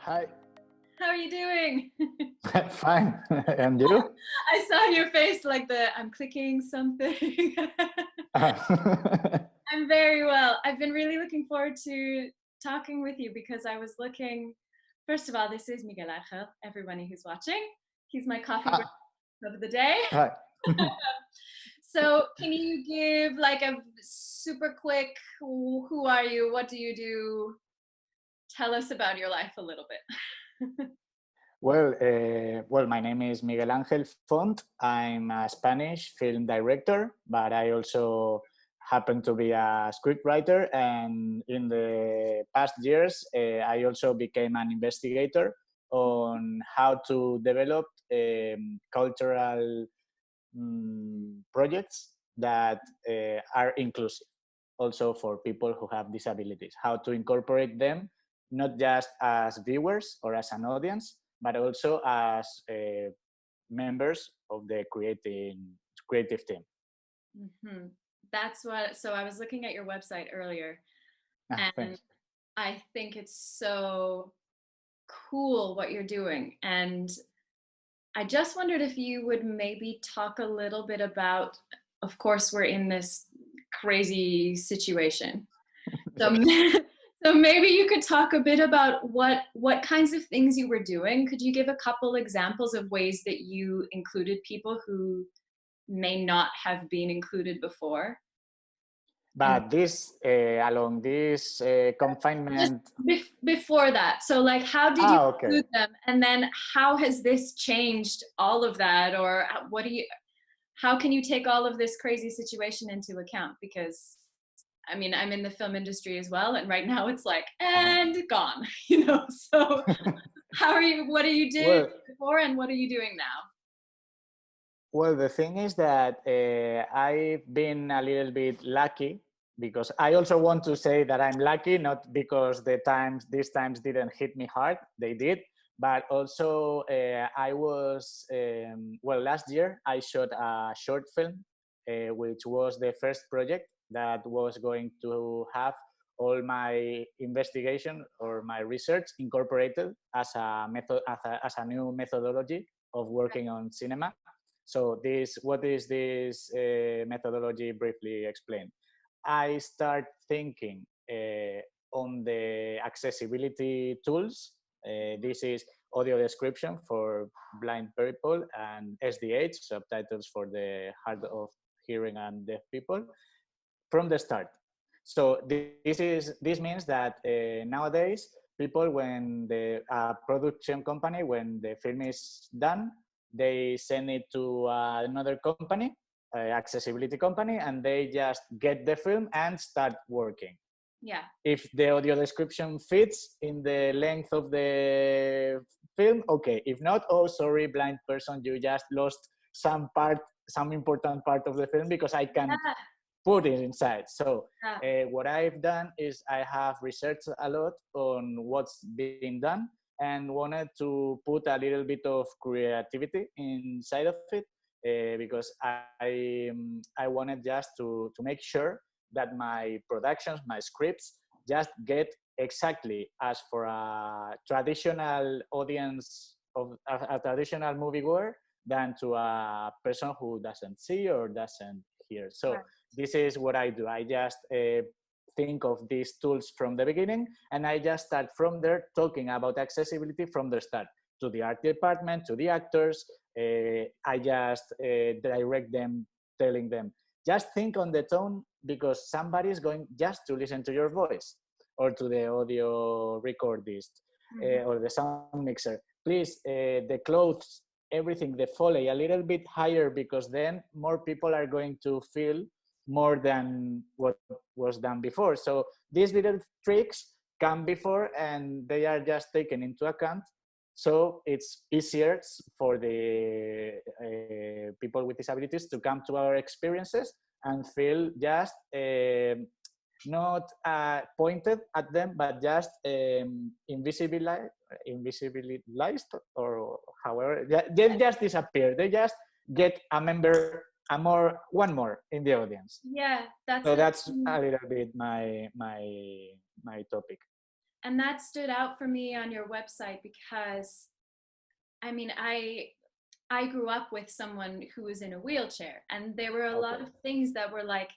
Hi. How are you doing? Fine. And you? I saw your face like I'm clicking something. I'm very well. I've been really looking forward to talking with you because I was looking, first of all, this is Miguel, everybody who's watching. He's my coffee break Ah, of the day. hi. So can you give like a super quick, who are you? What do you do? Tell us about your life a little bit. Well, my name is Miguel Ángel Font. I'm a Spanish film director, but I also happen to be a scriptwriter. And in the past years, I also became an investigator on how to develop cultural projects that are inclusive, also for people who have disabilities, how to incorporate them not just as viewers or as an audience, but also as members of the creative team. Hmm. That's what, so I was looking at your website earlier, and Thanks. I think it's so cool what you're doing. And I just wondered if you would maybe talk a little bit about, of course, we're in this crazy situation. So, Yes. so maybe you could talk a bit about what kinds of things you were doing. Could you give a couple examples of ways that you included people who may not have been included before? And But this, along this just confinement. before that, so like how did you Okay. include them, and then how has this changed all of that, or how can you take all of this crazy situation into account? Because I mean, I'm in the film industry as well, and right now it's like Uh-huh. and gone. So what are you doing Well, before, and what are you doing now? Well, the thing is that I've been a little bit lucky because I also want to say that I'm lucky, not because these times didn't hit me hard, they did, but also I was, last year I shot a short film, which was the first project that was going to have all my investigation or my research incorporated as a method, as a new methodology of working on cinema. So what is this methodology briefly explained? I start thinking on the accessibility tools. This is audio description for blind people and SDH, subtitles for the hard of hearing and deaf people, from the start. So this means that nowadays people, when the production company, when the film is done, they send it to another company, accessibility company, and they just get the film and start working. Yeah. If the audio description fits in the length of the film, okay. If not, oh, sorry, blind person, you just lost some important part of the film because I can't Yeah. put it inside. So Yeah. what I've done is I have researched a lot on what's being done and wanted to put a little bit of creativity inside of it because I wanted just to make sure that my productions, my scripts, just get exactly as for a traditional audience of a traditional moviegoer than to a person who doesn't see or doesn't hear. So Right. this is what I do. I just think of these tools from the beginning, and I just start from there talking about accessibility from the start to the art department, to the actors. I just direct them, telling them, just think on the tone because somebody is going just to listen to your voice or to the audio recordist Mm-hmm. or the sound mixer. Please, the clothes, everything, the foley a little bit higher because then more people are going to feel more than what was done before. So these little tricks come before and they are just taken into account. So it's easier for the people with disabilities to come to our experiences and feel just not pointed at them, but just invisibilized, or however, they just disappear. They just get one more in the audience. Yeah, that's So the that's a little bit my topic. And that stood out for me on your website because, I mean, I grew up with someone who was in a wheelchair, and there were a lot Okay. of things that were like,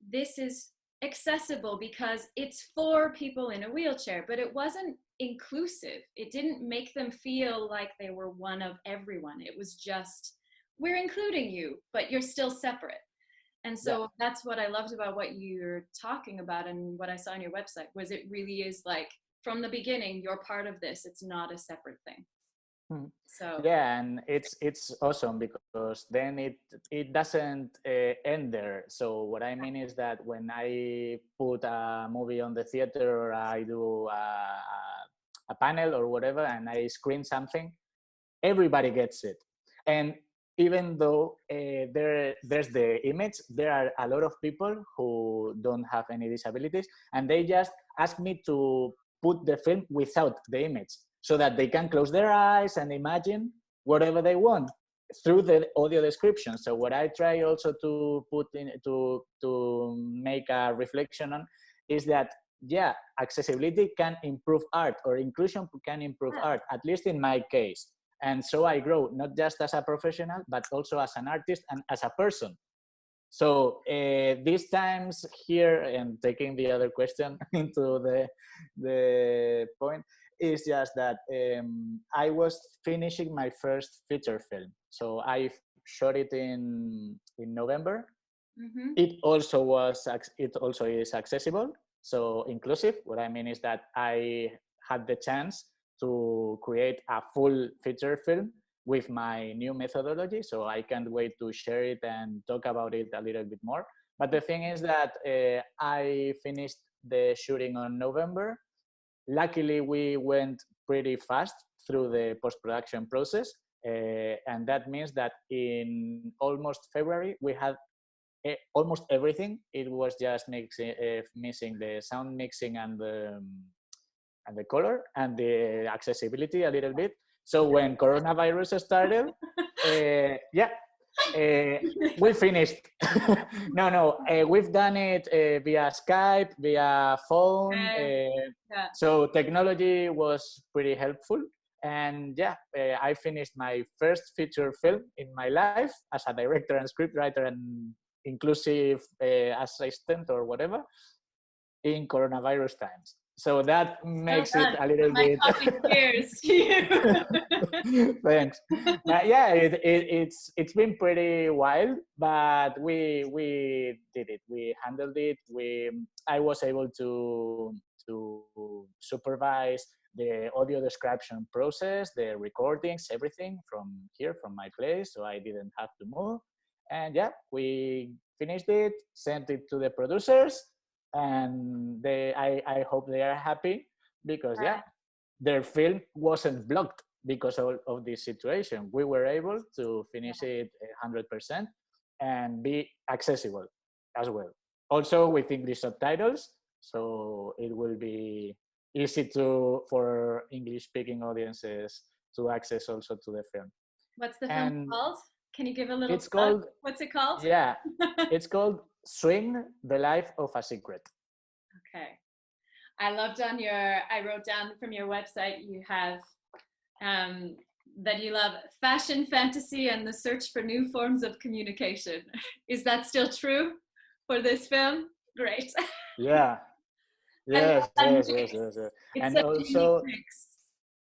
this is accessible because it's for people in a wheelchair, but it wasn't inclusive. It didn't make them feel like they were one of everyone. It was just, we're including you, but you're still separate. And Yeah. so that's what I loved about what you're talking about, and what I saw on your website was it really is like, from the beginning, you're part of this. It's not a separate thing. Hmm. So Yeah, and it's awesome because then it doesn't end there. So what I mean is that when I put a movie on the theater, or I do a panel or whatever, and I screen something, everybody gets it. And even though there's the image, there are a lot of people who don't have any disabilities, and they just ask me to put the film without the image so that they can close their eyes and imagine whatever they want through the audio description. So what I try also to put in to make a reflection on is that, yeah, accessibility can improve art, or inclusion can improve art, at least in my case. And so I grow not just as a professional, but also as an artist and as a person. So these times here, and taking the other question into the point, is just that I was finishing my first feature film. So I shot it in November. mm-hmm. It also is accessible, so inclusive. What I mean is that I had the chance to create a full feature film with my new methodology, so I can't wait to share it and talk about it a little bit more. But the thing is that I finished the shooting on November. Luckily, we went pretty fast through the post-production process, and that means that in almost February we had almost everything. It was just missing the sound mixing and the color and the accessibility a little bit. So when coronavirus started, yeah, uh, we finished. We've done it via Skype, via phone. Yeah. So technology was pretty helpful. And yeah, I finished my first feature film in my life as a director and scriptwriter and inclusive assistant or whatever in coronavirus times. So that Well makes it done. a little My bit. coffee cheers to you. Thanks. Yeah, it's been pretty wild, but we did it. We handled it. I was able to supervise the audio description process, the recordings, everything from here, from my place, so I didn't have to move. And yeah, we finished it, sent it to the producers, and I hope they are happy because yeah, their film wasn't blocked because of this situation. We were able to finish it 100% and be accessible as well. Also with English subtitles, so it will be easy for English speaking audiences to access also to the film. What's the film And called? Can you give a little it's plug? called, What's it called? yeah, it's called Swing, the Life of a Secret. Okay. I wrote down from your website, you have that you love fashion, fantasy, and the search for new forms of communication. Is that still true for this film? Great. Yeah. I love Yes, that yes, yes, mix. yes, yes. It's And such a unique mix.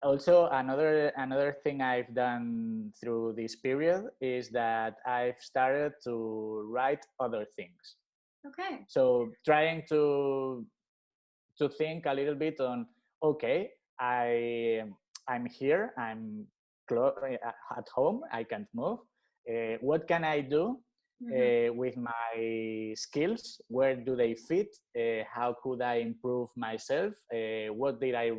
also another thing I've done through this period is that I've started to write other things. Okay. So trying to think a little bit on, okay, I'm here, at home, I can't move. What can I do with my skills? Where do they fit? How could I improve myself? What did I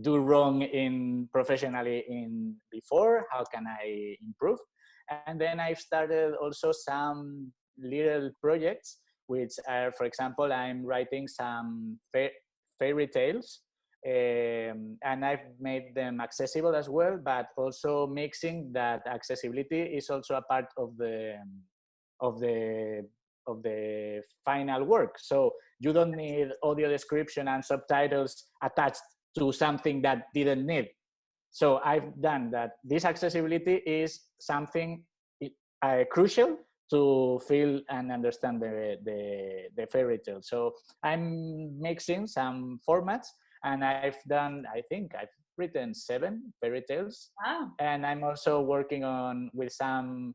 do wrong in professionally in before? How can I improve? And then I've started also some little projects, which are, for example, I'm writing some fairy tales, and I've made them accessible as well, but also mixing that accessibility is also a part of the the final work. So you don't need audio description and subtitles attached to something that didn't need. So I've done that. This accessibility is something crucial to feel and understand the fairy tale. So I'm mixing some formats, and I think I've written 7 fairy tales. Wow. And I'm also working on with some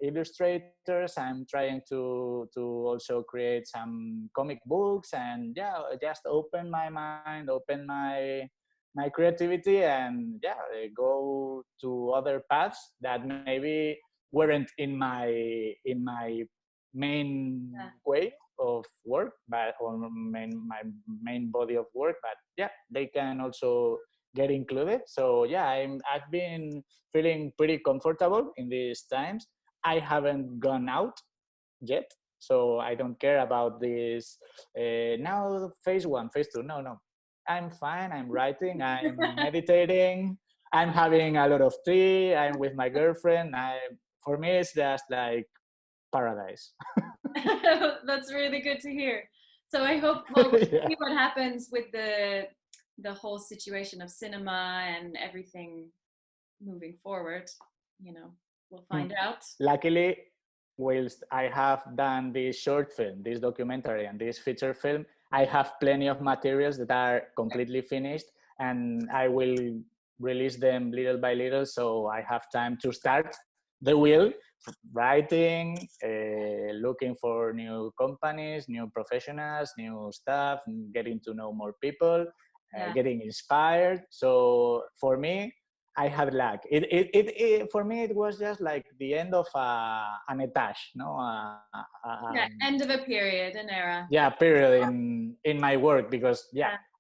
illustrators. I'm trying to also create some comic books, and yeah, just open my mind, open my creativity, and yeah, go to other paths that maybe weren't in my main way of work, but or my main body of work. But yeah, they can also get included. So yeah, I've been feeling pretty comfortable in these times. I haven't gone out yet, so I don't care about this now phase 1, phase 2. No, I'm fine. I'm writing, I'm meditating, I'm having a lot of tea, I'm with my girlfriend. For me it's just like paradise. That's really good to hear. So I hope we'll Yeah. see what happens with the whole situation of cinema and everything moving forward. You know, we'll find out. Luckily, whilst I have done this short film, this documentary, and this feature film, I have plenty of materials that are completely finished, and I will release them little by little, so I have time to start the wheel, writing, looking for new companies, new professionals, new stuff, getting to know more people, getting inspired. So for me, I had luck. It for me, it was just like the end of an etage, no? End of a period, an era. Yeah, period in my work, because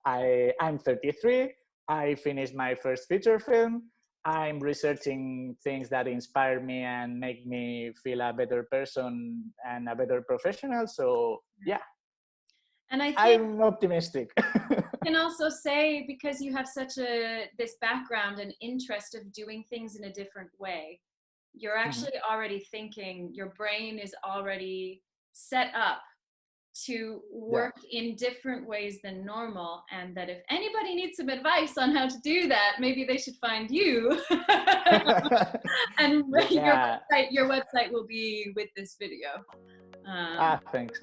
I'm 33. I finished my first feature film. I'm researching things that inspire me and make me feel a better person and a better professional. So yeah, and I think I'm optimistic. can also say, because you have such this background and interest of doing things in a different way, you're actually already thinking, your brain is already set up to work in different ways than normal, and that if anybody needs some advice on how to do that, maybe they should find you. And your website will be with this video. Thanks.